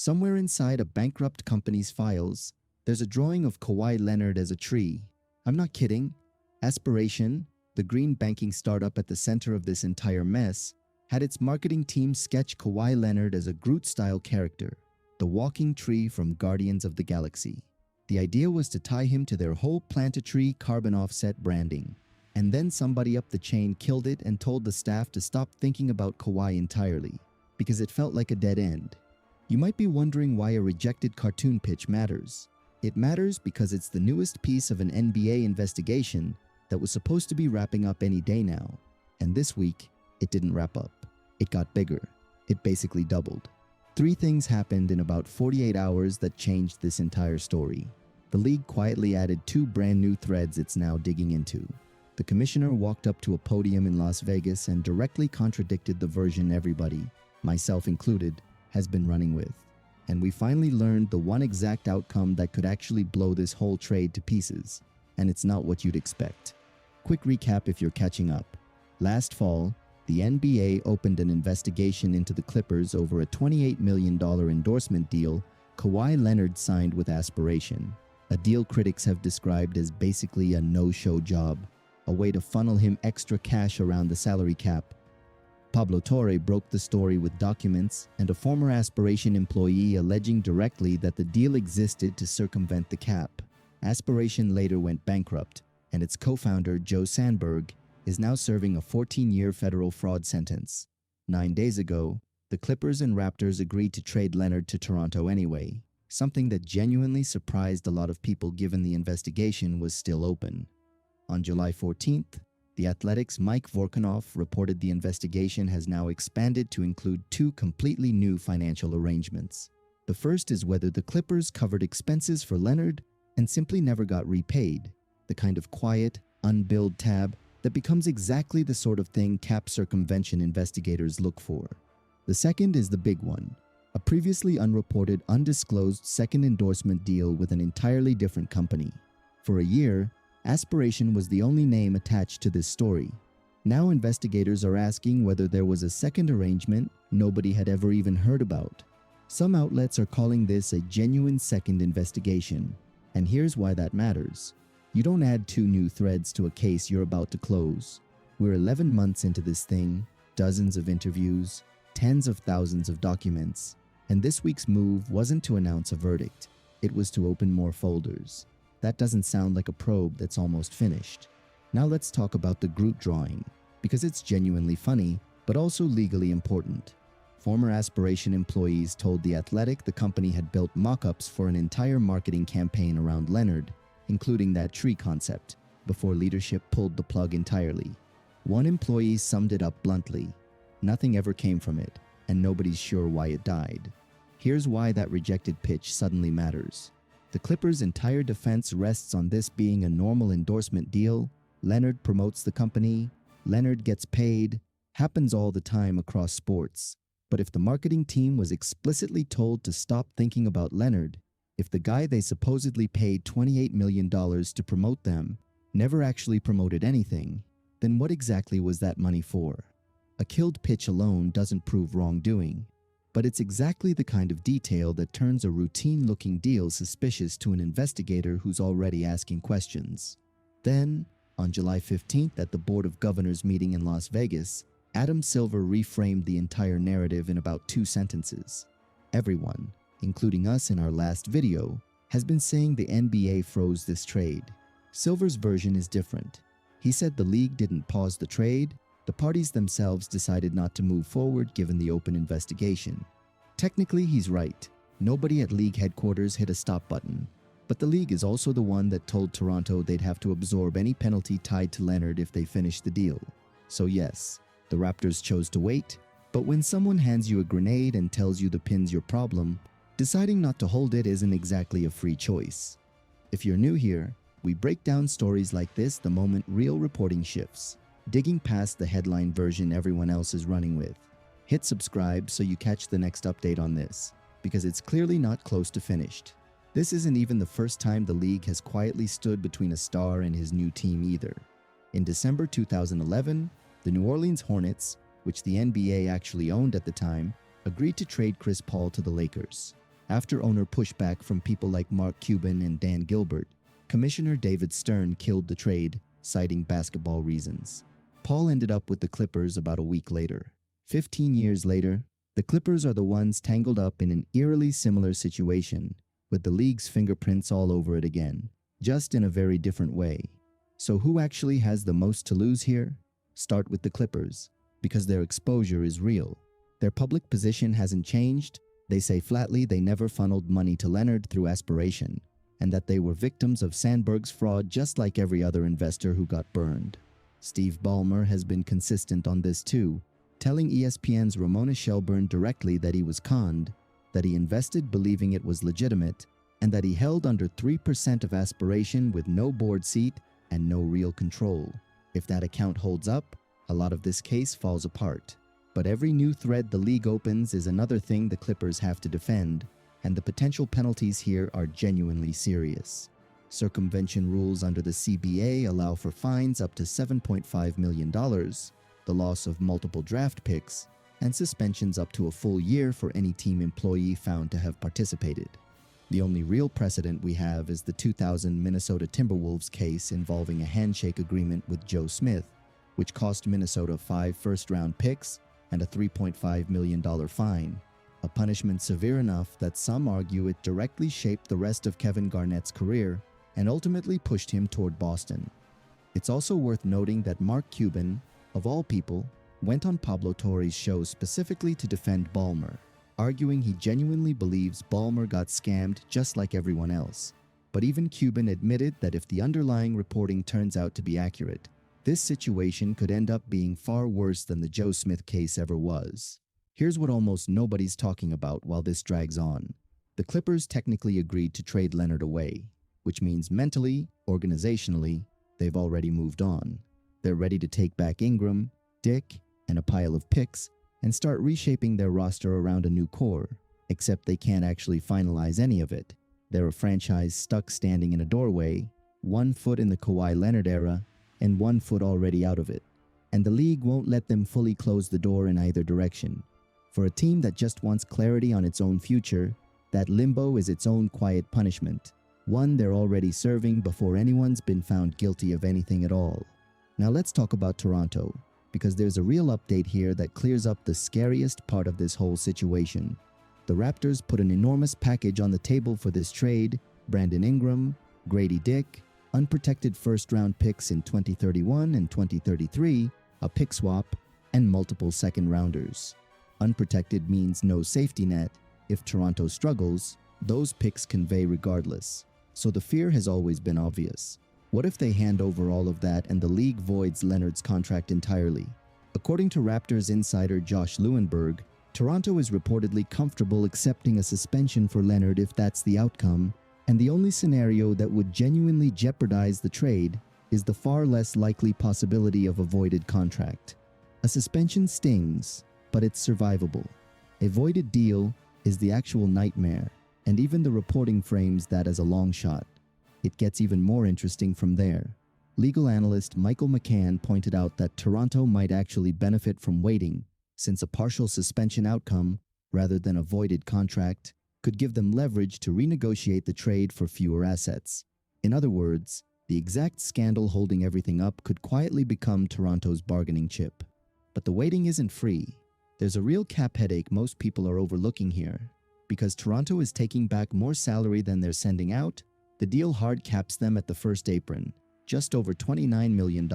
Somewhere inside a bankrupt company's files, there's a drawing of Kawhi Leonard as a tree. I'm not kidding. Aspiration, the green banking startup at the center of this entire mess, had its marketing team sketch Kawhi Leonard as a Groot-style character, the walking tree from Guardians of the Galaxy. The idea was to tie him to their whole plant-a-tree carbon offset branding. And then somebody up the chain killed it and told the staff to stop thinking about Kawhi entirely, because it felt like a dead end. You might be wondering why a rejected cartoon pitch matters. It matters because it's the newest piece of an NBA investigation that was supposed to be wrapping up any day now. And this week, it didn't wrap up. It got bigger. It basically doubled. 3 things happened in about 48 hours that changed this entire story. The league quietly added 2 brand new threads it's now digging into. The commissioner walked up to a podium in Las Vegas and directly contradicted the version everybody, myself included, has been running with. And we finally learned the one exact outcome that could actually blow this whole trade to pieces. And it's not what you'd expect. Quick recap if you're catching up. Last fall, the NBA opened an investigation into the Clippers over a $28 million endorsement deal Kawhi Leonard signed with Aspiration, a deal critics have described as basically a no-show job, a way to funnel him extra cash around the salary cap. Pablo Torre broke the story with documents and a former Aspiration employee alleging directly that the deal existed to circumvent the cap. Aspiration later went bankrupt, and its co-founder, Joe Sandberg, is now serving a 14-year federal fraud sentence. 9 days ago, the Clippers and Raptors agreed to trade Leonard to Toronto anyway, something that genuinely surprised a lot of people given the investigation was still open. On July 14th, The Athletic's Mike Vorkunov reported the investigation has now expanded to include 2 completely new financial arrangements. The first is whether the Clippers covered expenses for Leonard and simply never got repaid, the kind of quiet, unbilled tab that becomes exactly the sort of thing cap circumvention investigators look for. The second is the big one, a previously unreported, undisclosed second endorsement deal with an entirely different company. For a year, Aspiration was the only name attached to this story. Now investigators are asking whether there was a second arrangement nobody had ever even heard about. Some outlets are calling this a genuine second investigation, and here's why that matters. You don't add 2 new threads to a case you're about to close. We're 11 months into this thing, dozens of interviews, tens of thousands of documents, and this week's move wasn't to announce a verdict. It was to open more folders. That doesn't sound like a probe that's almost finished. Now let's talk about the Groot drawing, because it's genuinely funny, but also legally important. Former Aspiration employees told The Athletic the company had built mock-ups for an entire marketing campaign around Leonard, including that tree concept, before leadership pulled the plug entirely. One employee summed it up bluntly: nothing ever came from it, and nobody's sure why it died. Here's why that rejected pitch suddenly matters. The Clippers' entire defense rests on this being a normal endorsement deal. Leonard promotes the company, Leonard gets paid, happens all the time across sports. But if the marketing team was explicitly told to stop thinking about Leonard, if the guy they supposedly paid $28 million to promote them never actually promoted anything, then what exactly was that money for? A killed pitch alone doesn't prove wrongdoing, but it's exactly the kind of detail that turns a routine-looking deal suspicious to an investigator who's already asking questions. Then, on July 15th at the Board of Governors meeting in Las Vegas, Adam Silver reframed the entire narrative in about 2 sentences. Everyone, including us in our last video, has been saying the NBA froze this trade. Silver's version is different. He said the league didn't pause the trade, the parties themselves decided not to move forward given the open investigation. Technically, he's right. Nobody at league headquarters hit a stop button. But the league is also the one that told Toronto they'd have to absorb any penalty tied to Leonard if they finished the deal. So yes, the Raptors chose to wait, but when someone hands you a grenade and tells you the pin's your problem, deciding not to hold it isn't exactly a free choice. If you're new here, we break down stories like this the moment real reporting shifts, digging past the headline version everyone else is running with. Hit subscribe so you catch the next update on this, because it's clearly not close to finished. This isn't even the first time the league has quietly stood between a star and his new team either. In December 2011, the New Orleans Hornets, which the NBA actually owned at the time, agreed to trade Chris Paul to the Lakers. After owner pushback from people like Mark Cuban and Dan Gilbert, Commissioner David Stern killed the trade, citing basketball reasons. Paul ended up with the Clippers about a week later. 15 years later, the Clippers are the ones tangled up in an eerily similar situation, with the league's fingerprints all over it again, just in a very different way. So who actually has the most to lose here? Start with the Clippers, because their exposure is real. Their public position hasn't changed. They say flatly they never funneled money to Leonard through aspiration, and that they were victims of Sandberg's fraud just like every other investor who got burned. Steve Ballmer has been consistent on this too, telling ESPN's Ramona Shelburne directly that he was conned, that he invested believing it was legitimate, and that he held under 3% of aspiration with no board seat and no real control. If that account holds up, a lot of this case falls apart. But every new thread the league opens is another thing the Clippers have to defend, and the potential penalties here are genuinely serious. Circumvention rules under the CBA allow for fines up to $7.5 million, the loss of multiple draft picks, and suspensions up to a full year for any team employee found to have participated. The only real precedent we have is the 2000 Minnesota Timberwolves case involving a handshake agreement with Joe Smith, which cost Minnesota 5 first-round picks and a $3.5 million fine, a punishment severe enough that some argue it directly shaped the rest of Kevin Garnett's career and ultimately pushed him toward Boston. It's also worth noting that Mark Cuban, of all people, went on Pablo Torre's show specifically to defend Ballmer, arguing he genuinely believes Ballmer got scammed just like everyone else. But even Cuban admitted that if the underlying reporting turns out to be accurate, this situation could end up being far worse than the Joe Smith case ever was. Here's what almost nobody's talking about while this drags on. The Clippers technically agreed to trade Leonard away, which means mentally, organizationally, they've already moved on. They're ready to take back Ingram, Dick, and a pile of picks and start reshaping their roster around a new core, except they can't actually finalize any of it. They're a franchise stuck standing in a doorway, 1 foot in the Kawhi Leonard era and 1 foot already out of it. And the league won't let them fully close the door in either direction. For a team that just wants clarity on its own future, that limbo is its own quiet punishment, one they're already serving before anyone's been found guilty of anything at all. Now let's talk about Toronto, because there's a real update here that clears up the scariest part of this whole situation. The Raptors put an enormous package on the table for this trade: Brandon Ingram, Grady Dick, unprotected first-round picks in 2031 and 2033, a pick swap, and multiple second-rounders. Unprotected means no safety net. If Toronto struggles, those picks convey regardless. So the fear has always been obvious. What if they hand over all of that and the league voids Leonard's contract entirely? According to Raptors insider Josh Lewenberg, Toronto is reportedly comfortable accepting a suspension for Leonard if that's the outcome, and the only scenario that would genuinely jeopardize the trade is the far less likely possibility of a voided contract. A suspension stings, but it's survivable. A voided deal is the actual nightmare, and even the reporting frames that as a long shot. It gets even more interesting from there. Legal analyst Michael McCann pointed out that Toronto might actually benefit from waiting, since a partial suspension outcome, rather than a voided contract, could give them leverage to renegotiate the trade for fewer assets. In other words, the exact scandal holding everything up could quietly become Toronto's bargaining chip. But the waiting isn't free. There's a real cap headache most people are overlooking here. Because Toronto is taking back more salary than they're sending out, the deal hard caps them at the first apron, just over $29 million.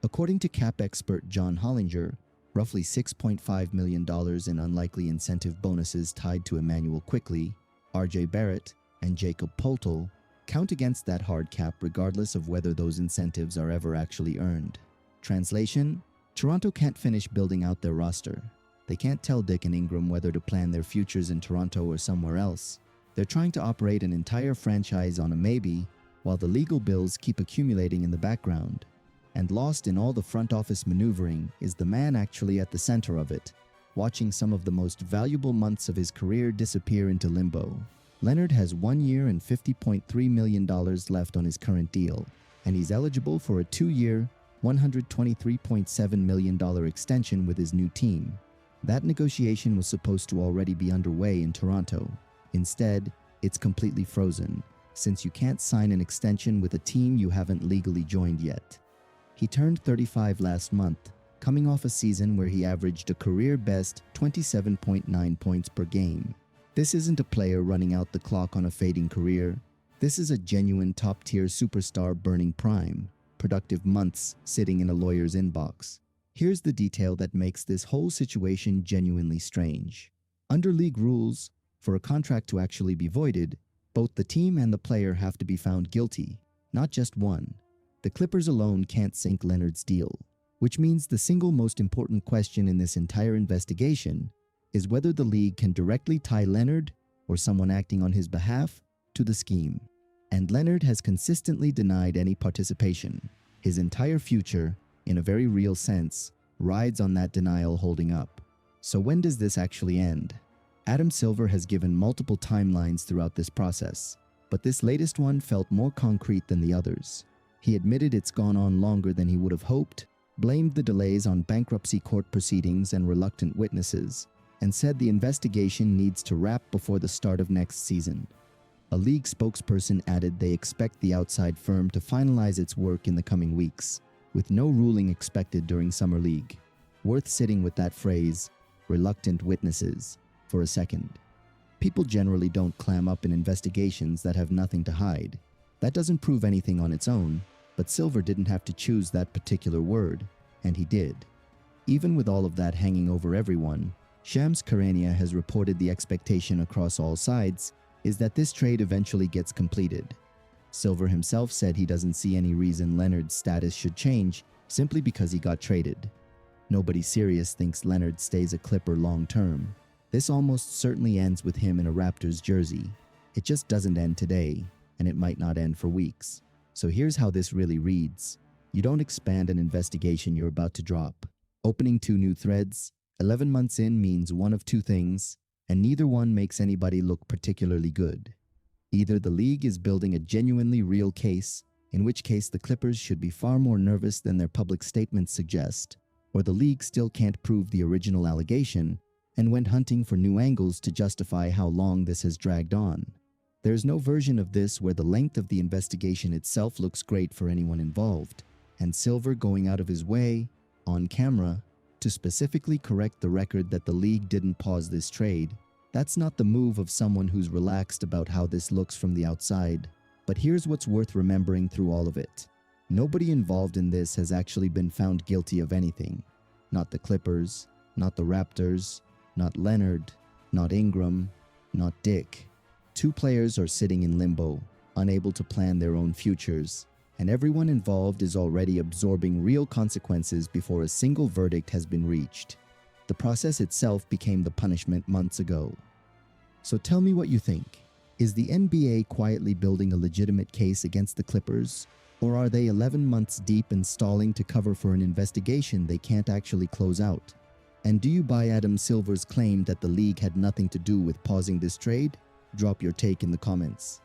According to cap expert John Hollinger, roughly $6.5 million in unlikely incentive bonuses tied to Emmanuel Quickley, RJ Barrett, and Jacob Poeltl count against that hard cap regardless of whether those incentives are ever actually earned. Translation: Toronto can't finish building out their roster. They can't tell Dick and Ingram whether to plan their futures in Toronto or somewhere else. They're trying to operate an entire franchise on a maybe, while the legal bills keep accumulating in the background. And lost in all the front office maneuvering is the man actually at the center of it, watching some of the most valuable months of his career disappear into limbo. Leonard has 1 year and $50.3 million left on his current deal, and he's eligible for a 2-year, $123.7 million extension with his new team. That negotiation was supposed to already be underway in Toronto, Instead, it's completely frozen, since you can't sign an extension with a team you haven't legally joined yet. He turned 35 last month, coming off a season where he averaged a career-best 27.9 points per game. This isn't a player running out the clock on a fading career. This is a genuine top-tier superstar burning prime, productive months sitting in a lawyer's inbox. Here's the detail that makes this whole situation genuinely strange. Under league rules, for a contract to actually be voided, both the team and the player have to be found guilty, not just one. The Clippers alone can't sink Leonard's deal, which means the single most important question in this entire investigation is whether the league can directly tie Leonard, or someone acting on his behalf, to the scheme. And Leonard has consistently denied any participation. His entire future, in a very real sense, rides on that denial holding up. So when does this actually end? Adam Silver has given multiple timelines throughout this process, but this latest one felt more concrete than the others. He admitted it's gone on longer than he would have hoped, blamed the delays on bankruptcy court proceedings and reluctant witnesses, and said the investigation needs to wrap before the start of next season. A league spokesperson added they expect the outside firm to finalize its work in the coming weeks, with no ruling expected during Summer League. Worth sitting with that phrase, reluctant witnesses, for a second. People generally don't clam up in investigations that have nothing to hide. That doesn't prove anything on its own, but Silver didn't have to choose that particular word, and he did. Even with all of that hanging over everyone, Shams Charania has reported the expectation across all sides is that this trade eventually gets completed. Silver himself said he doesn't see any reason Leonard's status should change simply because he got traded. Nobody serious thinks Leonard stays a Clipper long-term. This almost certainly ends with him in a Raptors jersey. It just doesn't end today, and it might not end for weeks. So here's how this really reads. You don't expand an investigation you're about to drop. Opening 2 new threads, 11 months in means one of 2 things, and neither one makes anybody look particularly good. Either the league is building a genuinely real case, in which case the Clippers should be far more nervous than their public statements suggest, or the league still can't prove the original allegation and went hunting for new angles to justify how long this has dragged on. There's no version of this where the length of the investigation itself looks great for anyone involved, and Silver going out of his way, on camera, to specifically correct the record that the league didn't pause this trade. That's not the move of someone who's relaxed about how this looks from the outside. But here's what's worth remembering through all of it. Nobody involved in this has actually been found guilty of anything. Not the Clippers, not the Raptors, not Leonard, not Ingram, not Dick. 2 players are sitting in limbo, unable to plan their own futures, and everyone involved is already absorbing real consequences before a single verdict has been reached. The process itself became the punishment months ago. So tell me what you think. Is the NBA quietly building a legitimate case against the Clippers, or are they 11 months deep in stalling to cover for an investigation they can't actually close out? And do you buy Adam Silver's claim that the league had nothing to do with pausing this trade? Drop your take in the comments.